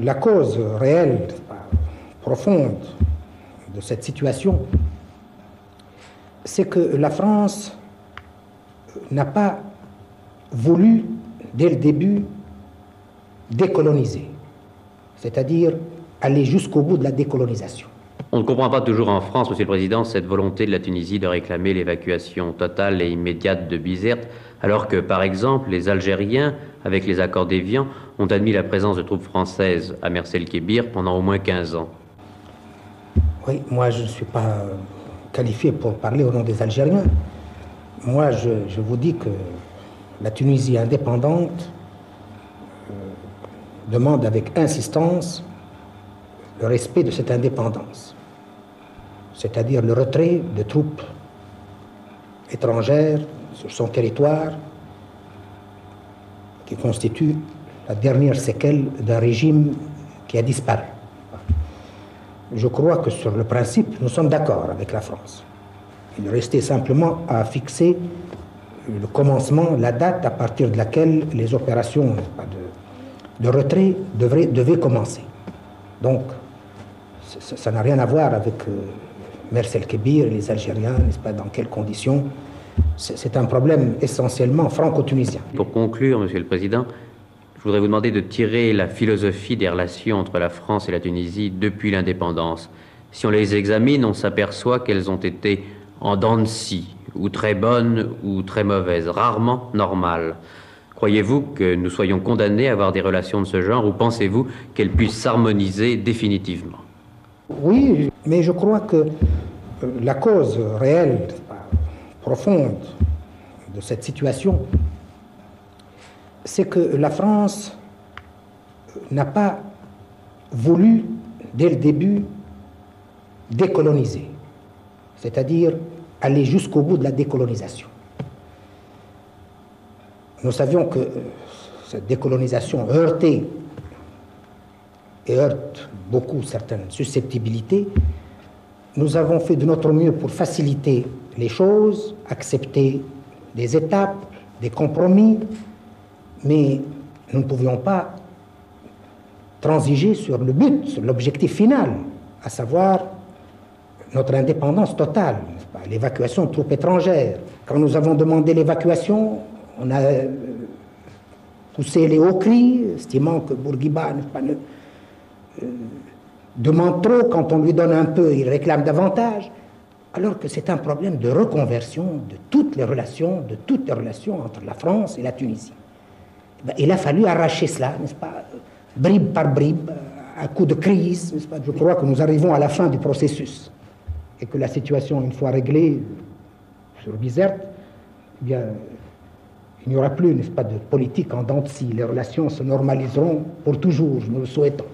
La cause réelle, profonde de cette situation, c'est que la France n'a pas voulu, dès le début, décoloniser, c'est-à-dire aller jusqu'au bout de la décolonisation. On ne comprend pas toujours en France, Monsieur le Président, cette volonté de la Tunisie de réclamer l'évacuation totale et immédiate de Bizerte, alors que, par exemple, les Algériens, avec les accords d'Évian, ont admis la présence de troupes françaises à Mers el-Kébir pendant au moins 15 ans. Oui, moi je ne suis pas qualifié pour parler au nom des Algériens. Moi je vous dis que la Tunisie indépendante demande avec insistance le respect de cette indépendance, c'est-à-dire le retrait de troupes étrangères sur son territoire qui constitue la dernière séquelle d'un régime qui a disparu. Je crois que sur le principe, nous sommes d'accord avec la France. Il restait simplement à fixer le commencement, la date à partir de laquelle les opérations de retrait devaient commencer. Donc, ça n'a rien à voir avec Mers el-Kébir et les Algériens, n'est-ce pas, dans quelles conditions. C'est un problème essentiellement franco-tunisien. Pour conclure, Monsieur le Président, je voudrais vous demander de tirer la philosophie des relations entre la France et la Tunisie depuis l'indépendance. Si on les examine, on s'aperçoit qu'elles ont été en dents de scie, ou très bonnes ou très mauvaises, rarement normales. Croyez-vous que nous soyons condamnés à avoir des relations de ce genre, ou pensez-vous qu'elles puissent s'harmoniser définitivement? Oui, mais je crois que la cause réelle, profonde de cette situation, c'est que la France n'a pas voulu, dès le début, décoloniser, c'est-à-dire aller jusqu'au bout de la décolonisation. Nous savions que cette décolonisation heurtait et heurte beaucoup certaines susceptibilités. Nous avons fait de notre mieux pour faciliter les choses, accepter des étapes, des compromis, mais nous ne pouvions pas transiger sur le but, sur l'objectif final, à savoir notre indépendance totale, l'évacuation de troupes étrangères. Quand nous avons demandé l'évacuation, on a poussé les hauts cris, estimant que Bourguiba demande trop, quand on lui donne un peu, il réclame davantage, alors que c'est un problème de reconversion de toutes les relations entre la France et la Tunisie. Il a fallu arracher cela, n'est-ce pas, bribe par bribe, à coup de crise, n'est-ce pas. Je crois que nous arrivons à la fin du processus et que la situation, une fois réglée sur Bizerte, eh bien, il n'y aura plus, n'est-ce pas, de politique en dents de scie. Les relations se normaliseront pour toujours, nous le souhaitons.